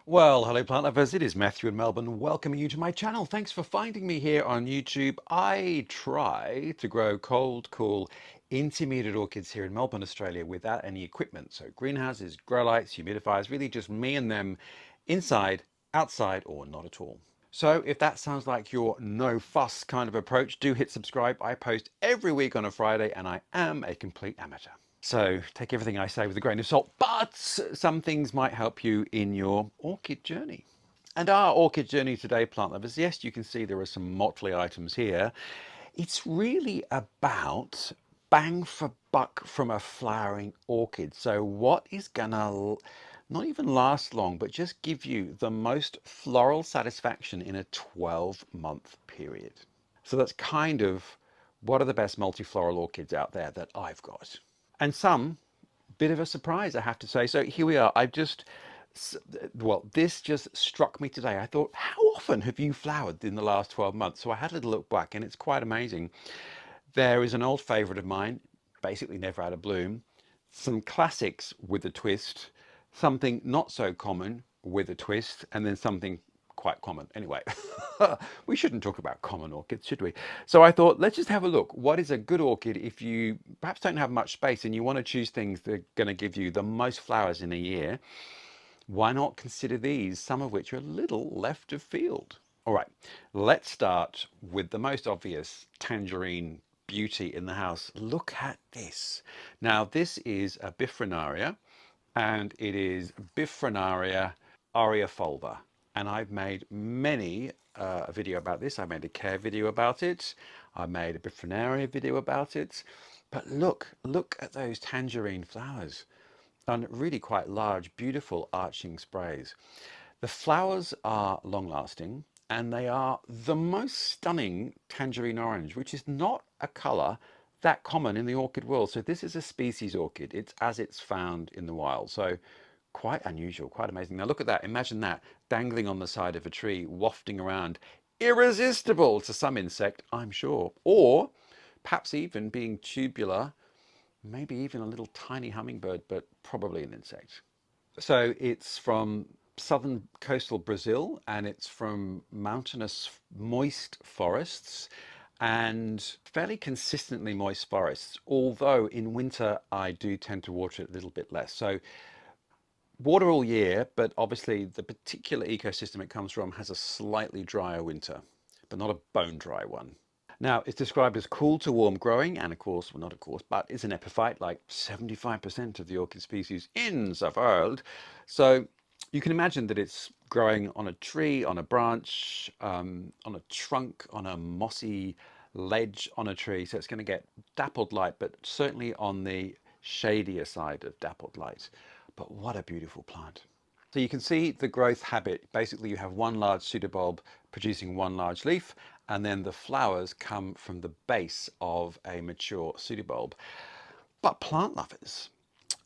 Well, hello plant lovers, it is Matthew in Melbourne welcoming you to my channel. Thanks for finding me here on YouTube. I try to grow cold, cool, intermediate orchids here in Melbourne, Australia without any equipment. So greenhouses, grow lights, humidifiers, really just me and them inside, outside, or not at all. So if that sounds like your no fuss kind of approach, do hit subscribe. I post every week on a Friday and I am a complete amateur. So take everything I say with a grain of salt, but some things might help you in your orchid journey. And our orchid journey today, plant lovers, yes, you can see there are some motley items here. It's really about bang for buck from a flowering orchid. So what is gonna not even last long, but just give you the most floral satisfaction in a 12-month period. So that's kind of what are the best multifloral orchids out there that I've got. And some bit of a surprise, I have to say. So here we are. Well, this just struck me today. I thought, how often have you flowered in the last 12 months? So I had a little look back and it's quite amazing. There is an old favorite of mine, basically never had a bloom, some classics with a twist, something not so common with a twist, and then something quite common. Anyway, we shouldn't talk about common orchids, should we? So I thought, let's just have a look. What is a good orchid if you perhaps don't have much space and you want to choose things that are going to give you the most flowers in a year? Why not consider these, some of which are a little left of field? All right, let's start with the most obvious tangerine beauty in the house. Look at this. Now, this is a Bifrenaria, and it is Bifrenaria aureofulva. And I've made many a video about this. I made a care video about it. I made a Bifrenaria video about it. But look at those tangerine flowers and really quite large, beautiful arching sprays. The flowers are long lasting and they are the most stunning tangerine orange, which is not a colour that common in the orchid world. So this is a species orchid. It's as it's found in the wild. So quite unusual, quite amazing. Now look at that. Imagine that dangling on the side of a tree, wafting around, irresistible to some insect, I'm sure, or perhaps even being tubular, maybe even a little tiny hummingbird, but probably an insect. So it's from southern coastal Brazil and it's from mountainous moist forests and fairly consistently moist forests, although in winter I do tend to water it a little bit less. So water all year, but obviously the particular ecosystem it comes from has a slightly drier winter, but not a bone dry one. Now, it's described as cool to warm growing, and of course, well, not of course, but it's an epiphyte like 75% of the orchid species in the world. So you can imagine that it's growing on a tree, on a branch, on a trunk, on a mossy ledge on a tree. So it's going to get dappled light, but certainly on the shadier side of dappled light. But what a beautiful plant. So you can see the growth habit. Basically, you have one large pseudobulb producing one large leaf, and then the flowers come from the base of a mature pseudobulb. But plant lovers,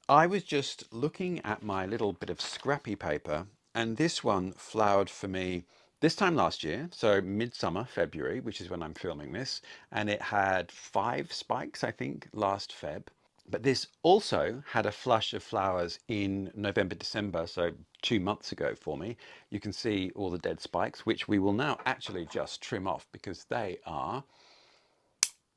I was just looking at my little bit of scrappy paper, and this one flowered for me this time last year, so midsummer, February, which is when I'm filming this, and it had 5 spikes, I think, last Feb. But this also had a flush of flowers in November, December, so 2 months ago for me. You can see all the dead spikes, which we will now actually just trim off because they are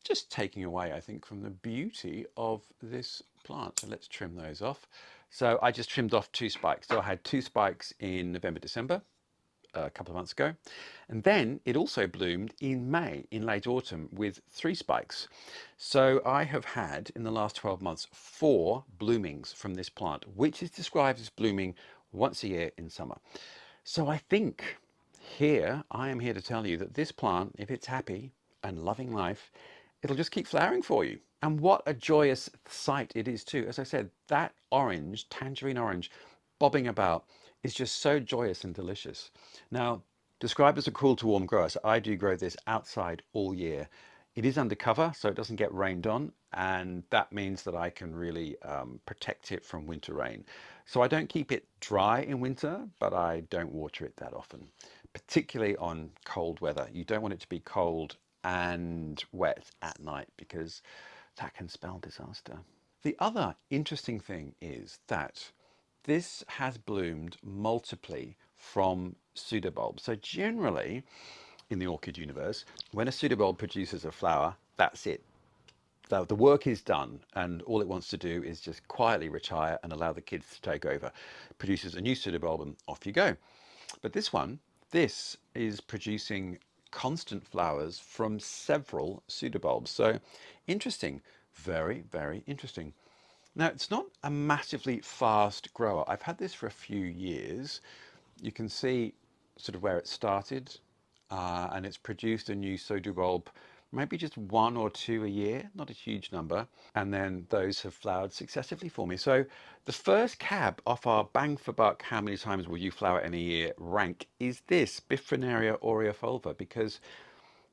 just taking away, I think, from the beauty of this plant. So let's trim those off. So I just trimmed off 2 spikes. So I had 2 spikes in November, December, a couple of months ago. And then it also bloomed in May, in late autumn, with 3 spikes. So I have had, in the last 12 months, 4 bloomings from this plant, which is described as blooming once a year in summer. So I think I am here to tell you that this plant, if it's happy and loving life, it'll just keep flowering for you. And what a joyous sight it is too. As I said, that orange, tangerine orange, bobbing about is just so joyous and delicious. Now, described as a cool to warm grower, so I do grow this outside all year. It is undercover, so it doesn't get rained on, and that means that I can really protect it from winter rain. So I don't keep it dry in winter, but I don't water it that often, particularly on cold weather. You don't want it to be cold and wet at night because that can spell disaster. The other interesting thing is that this has bloomed multiply from pseudobulbs. So generally, in the orchid universe, when a pseudobulb produces a flower, that's it. The work is done, and all it wants to do is just quietly retire and allow the kids to take over. Produces a new pseudobulb and off you go. But this is producing constant flowers from several pseudobulbs. So interesting, very, very interesting. Now, it's not a massively fast grower. I've had this for a few years. You can see sort of where it started, and it's produced a new pseudobulb, maybe just one or two a year, not a huge number. And then those have flowered successively for me. So the first cab off our bang for buck, how many times will you flower in a year rank is this Bifrenaria aureofulva, because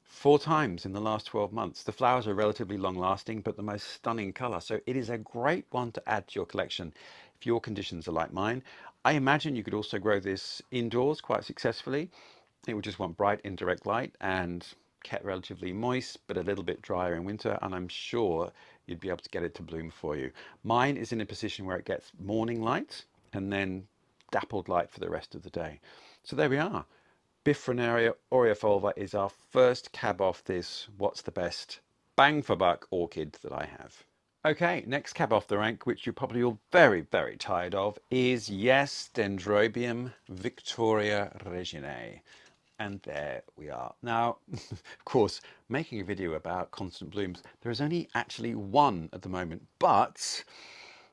4 times in the last 12 months. The flowers are relatively long lasting, but the most stunning color. So it is a great one to add to your collection if your conditions are like mine. I imagine you could also grow this indoors quite successfully. It would just want bright indirect light and kept relatively moist, but a little bit drier in winter. And I'm sure you'd be able to get it to bloom for you. Mine is in a position where it gets morning light and then dappled light for the rest of the day. So there we are. Bifrenaria aureofulva is our first cab off this what's the best bang for buck orchid that I have. Okay, next cab off the rank, which you're probably all very, very tired of, is, yes, Dendrobium victoriae-reginae. And there we are. Now, of course, making a video about constant blooms, there is only actually one at the moment, but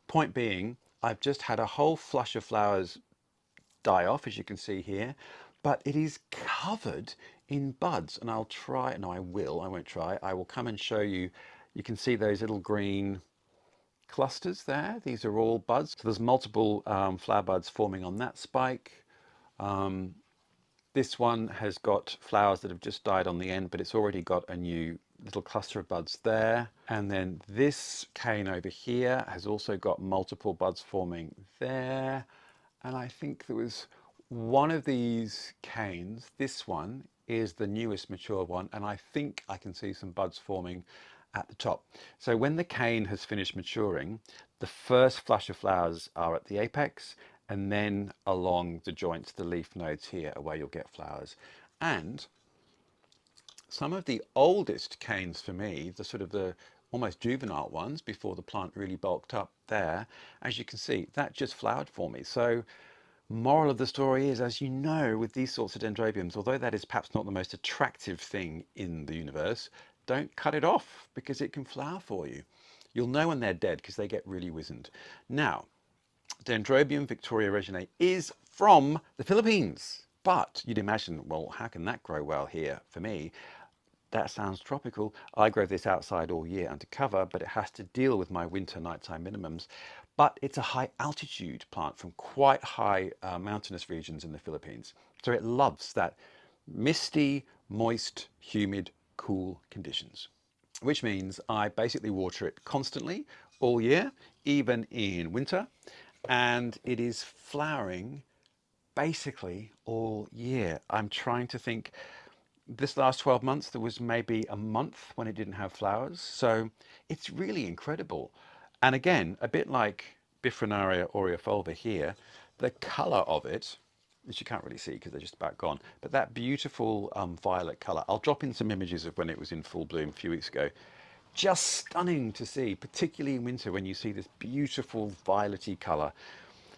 point being, I've just had a whole flush of flowers die off, as you can see here, but it is covered in buds. And I'll try, no, I won't try. I will come and show you. You can see those little green clusters there. These are all buds. So there's multiple flower buds forming on that spike. This one has got flowers that have just died on the end, but it's already got a new little cluster of buds there. And then this cane over here has also got multiple buds forming there. And I think there was one of these canes, this one is the newest mature one, and I think I can see some buds forming at the top. So when the cane has finished maturing, the first flush of flowers are at the apex, and then along the joints, the leaf nodes here are where you'll get flowers. And some of the oldest canes for me, the sort of the almost juvenile ones before the plant really bulked up there, as you can see, that just flowered for me. So moral of the story is, as you know, with these sorts of dendrobiums, although that is perhaps not the most attractive thing in the universe, don't cut it off because it can flower for you. You'll know when they're dead because they get really wizened. Now, Dendrobium victoriae-reginae is from the Philippines, but you'd imagine, well, how can that grow well here for me? That sounds tropical. I grow this outside all year under cover, but it has to deal with my winter nighttime minimums. But it's a high altitude plant from quite high mountainous regions in the Philippines. So it loves that misty, moist, humid, cool conditions, which means I basically water it constantly all year, even in winter. And it is flowering basically all year. I'm trying to think, this last 12 months, there was maybe a month when it didn't have flowers. So it's really incredible. And again, a bit like Bifrenaria aureofulva here, the color of it, which you can't really see because they're just about gone, but that beautiful violet color. I'll drop in some images of when it was in full bloom a few weeks ago. Just stunning to see, particularly in winter when you see this beautiful violety color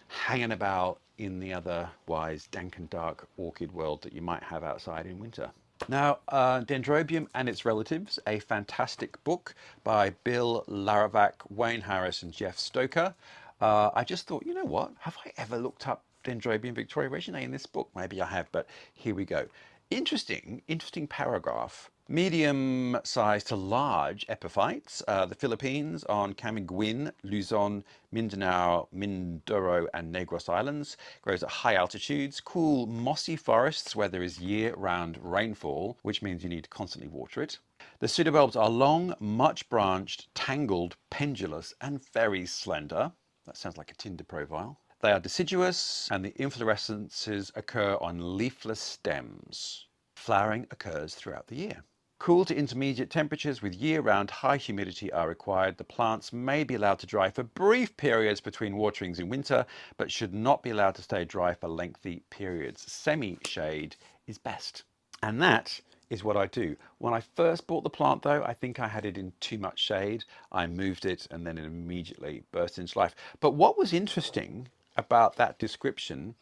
hanging about in the otherwise dank and dark orchid world that you might have outside in winter. Now, Dendrobium and Its Relatives, a fantastic book by Bill Laravac, Wayne Harris, and Jeff Stoker. I just thought, you know what? Have I ever looked up Dendrobium victoriae-reginae in this book? Maybe I have, but here we go. Interesting paragraph. Medium sized to large epiphytes. The Philippines on Camiguin, Luzon, Mindanao, Mindoro, and Negros Islands. Grows at high altitudes, cool mossy forests where there is year-round rainfall, which means you need to constantly water it. The pseudobulbs are long, much branched, tangled, pendulous, and very slender. That sounds like a Tinder profile. They are deciduous, and the inflorescences occur on leafless stems. Flowering occurs throughout the year. Cool to intermediate temperatures with year-round high humidity are required. The plants may be allowed to dry for brief periods between waterings in winter, but should not be allowed to stay dry for lengthy periods. Semi-shade is best. And that is what I do. When I first bought the plant though, I think I had it in too much shade. I moved it and then it immediately burst into life. But what was interesting about that description,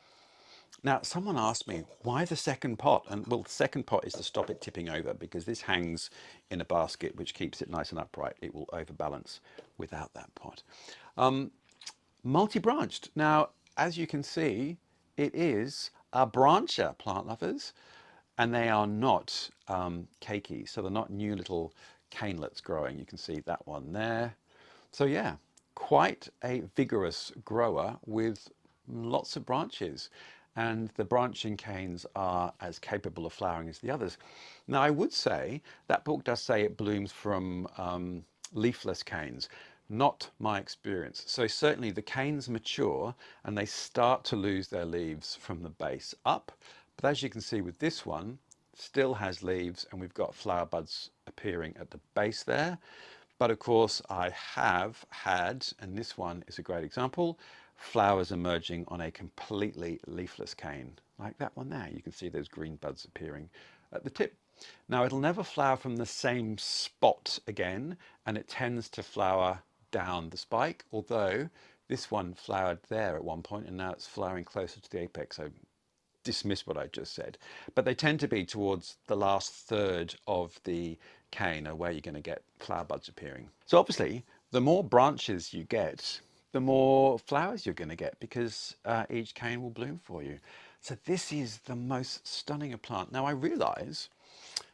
now someone asked me, why the second pot? And well, the second pot is to stop it tipping over, because this hangs in a basket which keeps it nice and upright. It will overbalance without that pot. Multi-branched. Now, as you can see, it is a brancher, plant lovers, and they are not cakey, so they're not new little canelets growing. You can see that one there. So yeah, quite a vigorous grower with lots of branches, and the branching canes are as capable of flowering as the others. Now, I would say that book does say it blooms from leafless canes. Not my experience. So certainly the canes mature and they start to lose their leaves from the base up. But as you can see with this one, still has leaves, and we've got flower buds appearing at the base there. But of course I have had, and this one is a great example, flowers emerging on a completely leafless cane, like that one there. You can see those green buds appearing at the tip. Now, it'll never flower from the same spot again, and it tends to flower down the spike, although this one flowered there at one point and now it's flowering closer to the apex. So dismiss what I just said, but they tend to be towards the last third of the cane are where you're going to get flower buds appearing. So obviously the more branches you get, the more flowers you're going to get, because each cane will bloom for you. So this is the most stunning plant. Now I realize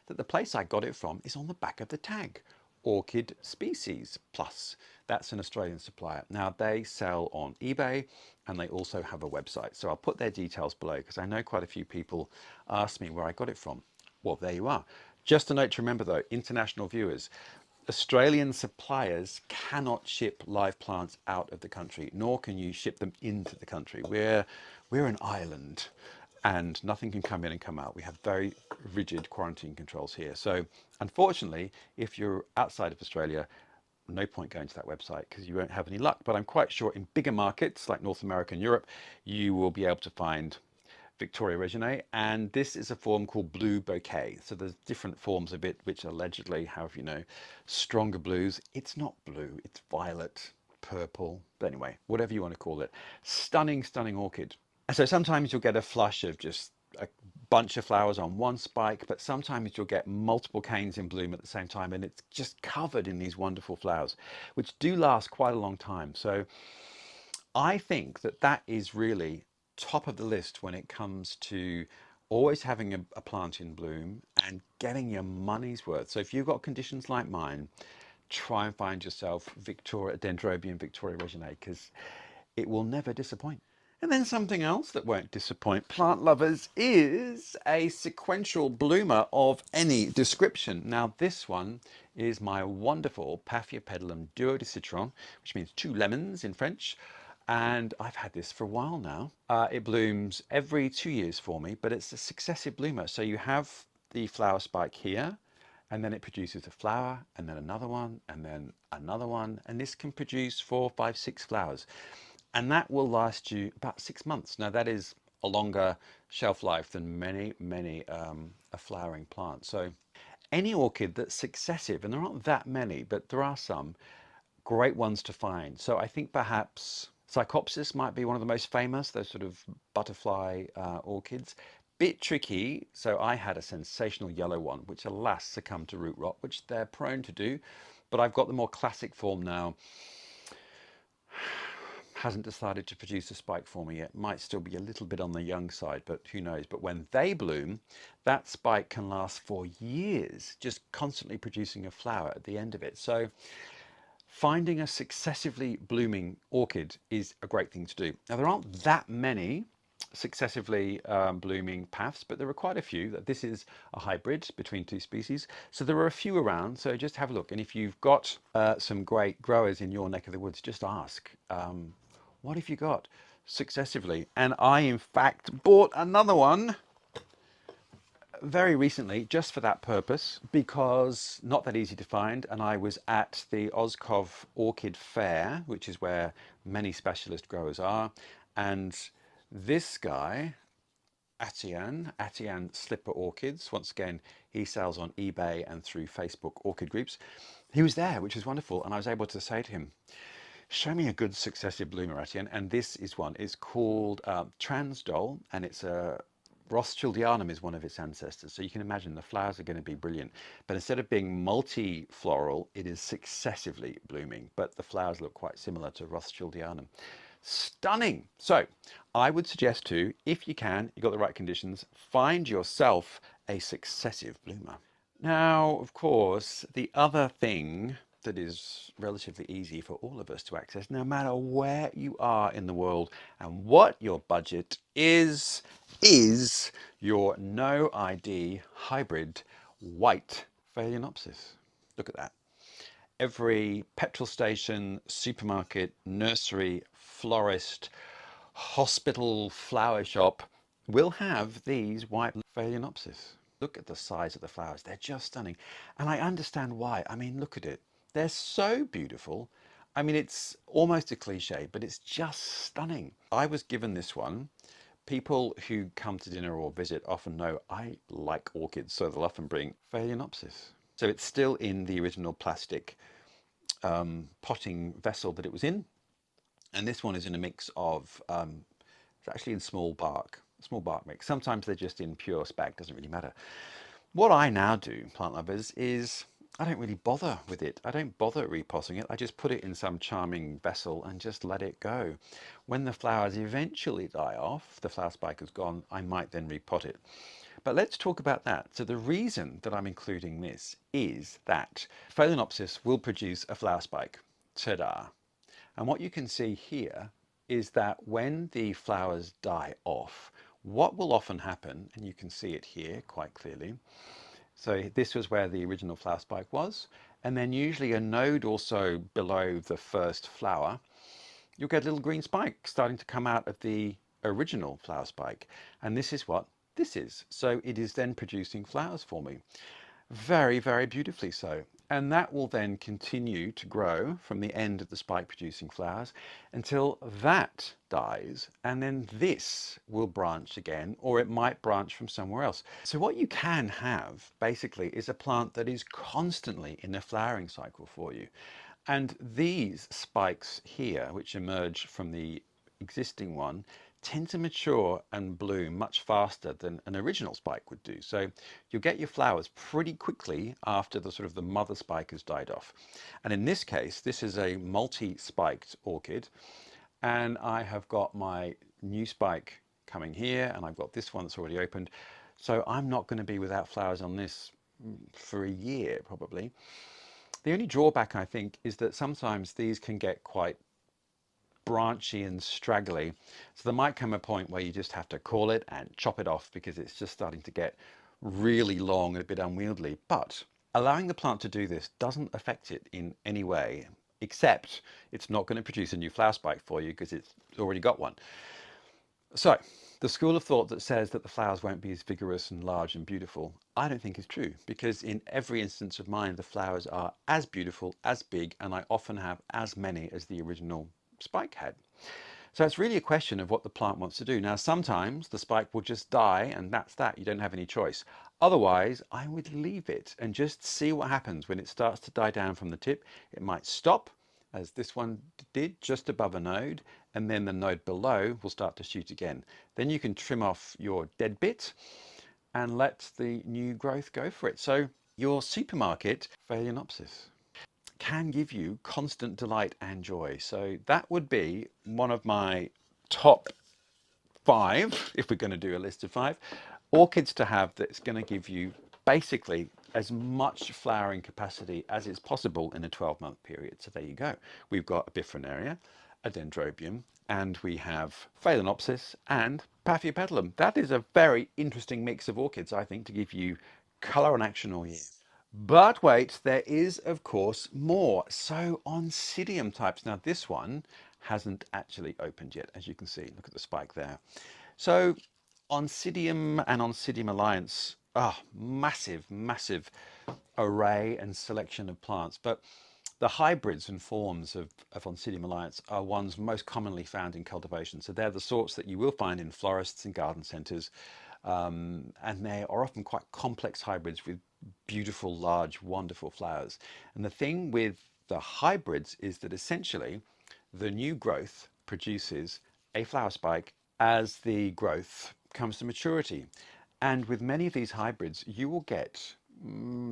that the place I got it from is on the back of the tag, Orchid Species Plus. That's an Australian supplier. Now they sell on eBay and they also have a website. So I'll put their details below, because I know quite a few people asked me where I got it from. Well, there you are. Just a note to remember though, international viewers, Australian suppliers cannot ship live plants out of the country, nor can you ship them into the country. We're an island and nothing can come in and come out. We have very rigid quarantine controls here. So unfortunately, if you're outside of Australia, no point going to that website because you won't have any luck. But I'm quite sure in bigger markets like North America and Europe, you will be able to find victoriae-reginae, and this is a form called blue bouquet. So there's different forms of it which allegedly have, you know, stronger blues. It's not blue, it's violet, purple, but anyway, whatever you want to call it. Stunning, stunning orchid. And so sometimes you'll get a flush of just a bunch of flowers on one spike, but sometimes you'll get multiple canes in bloom at the same time, and it's just covered in these wonderful flowers, which do last quite a long time. So I think that that is really top of the list when it comes to always having a plant in bloom and getting your money's worth. So if you've got conditions like mine, try and find yourself Dendrobium victoriae-reginae, because it will never disappoint. And then something else that won't disappoint plant lovers is a sequential bloomer of any description. Now this one is my wonderful Paphiopedilum Duo de Citron, which means two lemons in French. And I've had this for a while now. It blooms every 2 years for me, but it's a successive bloomer. So you have the flower spike here, and then it produces a flower, and then another one, and then another one. And this can produce 4, 5, 6 flowers. And that will last you about 6 months. Now that is a longer shelf life than many a flowering plant. So any orchid that's successive, and there aren't that many, but there are some great ones to find. So I think perhaps Psychopsis might be one of the most famous, those sort of butterfly orchids. Bit tricky, so I had a sensational yellow one, which alas succumbed to root rot, which they're prone to do, but I've got the more classic form now. Hasn't decided to produce a spike for me yet. Might still be a little bit on the young side, but who knows. But when they bloom, that spike can last for years, just constantly producing a flower at the end of it. So finding a successively blooming orchid is a great thing to do. Now there aren't that many successively blooming paths, but there are quite a few. This is a hybrid between two species, so there are a few around. So just have a look, and if you've got some great growers in your neck of the woods, just ask, what have you got successively? And I in fact bought another one very recently, just for that purpose, because not that easy to find, and I was at the Oscov Orchid Fair, which is where many specialist growers are, and this guy, Atian Slipper Orchids. Once again, he sells on eBay and through Facebook orchid groups. He was there, which was wonderful, and I was able to say to him, show me a good successive bloomer, Atian, and this is one. It's called Transdoll, and it's a Rothschildianum is one of its ancestors. So you can imagine the flowers are going to be brilliant. But instead of being multi-floral, it is successively blooming. But the flowers look quite similar to Rothschildianum. Stunning. So I would suggest to, if you can, you've got the right conditions, find yourself a successive bloomer. Now, of course, the other thing that is relatively easy for all of us to access, no matter where you are in the world and what your budget is your no ID hybrid white Phalaenopsis. Look at that. Every petrol station, supermarket, nursery, florist, hospital, flower shop will have these white Phalaenopsis. Look at the size of the flowers. They're just stunning. And I understand why. I mean, look at it. They're so beautiful. I mean, it's almost a cliche, but it's just stunning. I was given this one. People who come to dinner or visit often know I like orchids, so they'll often bring Phalaenopsis. So it's still in the original plastic potting vessel that it was in. And this one is in a mix of, it's actually in small bark mix. Sometimes they're just in pure spag, doesn't really matter. What I now do, plant lovers, is I don't really bother with it. I don't bother repotting it. I just put it in some charming vessel and just let it go. When the flowers eventually die off, the flower spike is gone, I might then repot it. But let's talk about that. So the reason that I'm including this is that Phalaenopsis will produce a flower spike. Ta-da! And what you can see here is that when the flowers die off, what will often happen, and you can see it here quite clearly. So this was where the original flower spike was. And then usually a node or so below the first flower, you'll get a little green spike starting to come out of the original flower spike. And this is what this is. So it is then producing flowers for me. Very, very beautifully so. And that will then continue to grow from the end of the spike producing flowers until that dies. And then this will branch again, or it might branch from somewhere else. So what you can have basically is a plant that is constantly in a flowering cycle for you. And these spikes here, which emerge from the existing one, tend to mature and bloom much faster than an original spike would do. So you'll get your flowers pretty quickly after the sort of the mother spike has died off. And in this case, this is a multi-spiked orchid, and I have got my new spike coming here, and I've got this one that's already opened. So I'm not going to be without flowers on this for a year probably. The only drawback, I think, is that sometimes these can get quite branchy and straggly. So there might come a point where you just have to call it and chop it off because it's just starting to get really long and a bit unwieldy. But allowing the plant to do this doesn't affect it in any way, except it's not going to produce a new flower spike for you because it's already got one. So the school of thought that says that the flowers won't be as vigorous and large and beautiful, I don't think is true, because in every instance of mine, the flowers are as beautiful, as big, and I often have as many as the original spike had. So it's really a question of what the plant wants to do. Now, sometimes the spike will just die and that's that. You don't have any choice. Otherwise, I would leave it and just see what happens when it starts to die down from the tip. It might stop, as this one did, just above a node, and then the node below will start to shoot again. Then you can trim off your dead bit and let the new growth go for it. So your supermarket Phalaenopsis can give you constant delight and joy. So that would be one of my top 5, if we're going to do a list of 5, orchids to have that's going to give you basically as much flowering capacity as is possible in a 12-month period. So there you go. We've got a Bifrenaria, a Dendrobium, and we have Phalaenopsis and Paphiopedilum. That is a very interesting mix of orchids, I think, to give you colour and action all year. But wait, there is, of course, more. So Oncidium types. Now, this one hasn't actually opened yet, as you can see. Look at the spike there. So Oncidium and Oncidium Alliance massive, massive array and selection of plants. But the hybrids and forms of Oncidium alliance are ones most commonly found in cultivation. So they're the sorts that you will find in florists and garden centres. And they are often quite complex hybrids with beautiful, large, wonderful flowers. And the thing with the hybrids is that essentially the new growth produces a flower spike as the growth comes to maturity. And with many of these hybrids, you will get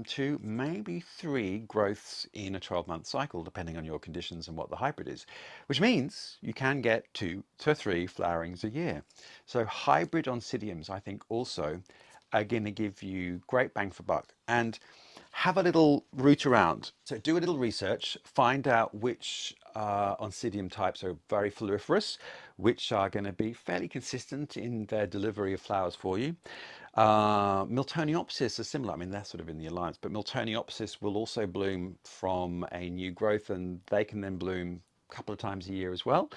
two, maybe three growths in a 12-month cycle, depending on your conditions and what the hybrid is, which means you can get 2 to 3 flowerings a year. So hybrid Oncidiums, I think, also are going to give you great bang for buck. And have a little root around. So do a little research, find out which Oncidium types are very floriferous, which are going to be fairly consistent in their delivery of flowers for you. Miltoniopsis are similar. I mean, they're sort of in the alliance, but Miltoniopsis will also bloom from a new growth, and they can then bloom a couple of times a year as well.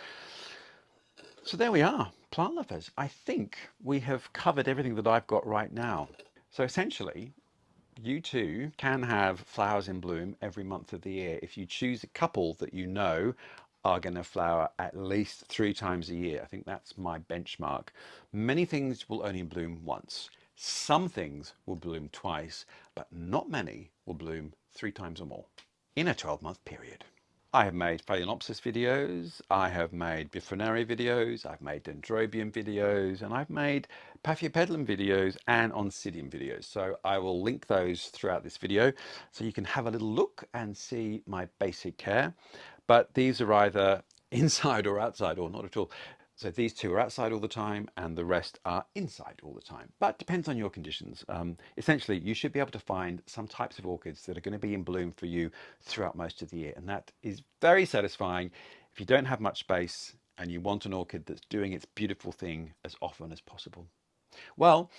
So there we are, plant lovers. I think we have covered everything that I've got right now. So essentially, you too can have flowers in bloom every month of the year if you choose a couple that you know are going to flower at least 3 times a year. I think that's my benchmark. Many things will only bloom once. Some things will bloom twice, but not many will bloom 3 times or more in a 12-month period. I have made Phalaenopsis videos, I have made Bifrenaria videos, I've made Dendrobium videos, and I've made Paphiopedilum videos and Oncidium videos. So I will link those throughout this video so you can have a little look and see my basic care. But these are either inside or outside or not at all. So these two are outside all the time and the rest are inside all the time. But depends on your conditions. Essentially, you should be able to find some types of orchids that are going to be in bloom for you throughout most of the year. And that is very satisfying if you don't have much space and you want an orchid that's doing its beautiful thing as often as possible. Well,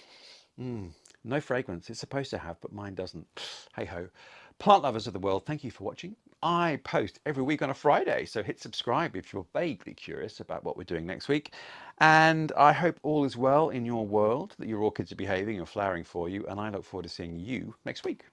no fragrance. It's supposed to have, but mine doesn't. Hey ho. Plant lovers of the world, thank you for watching. I post every week on a Friday, so hit subscribe if you're vaguely curious about what we're doing next week. And I hope all is well in your world, that your orchids are behaving and flowering for you, and I look forward to seeing you next week.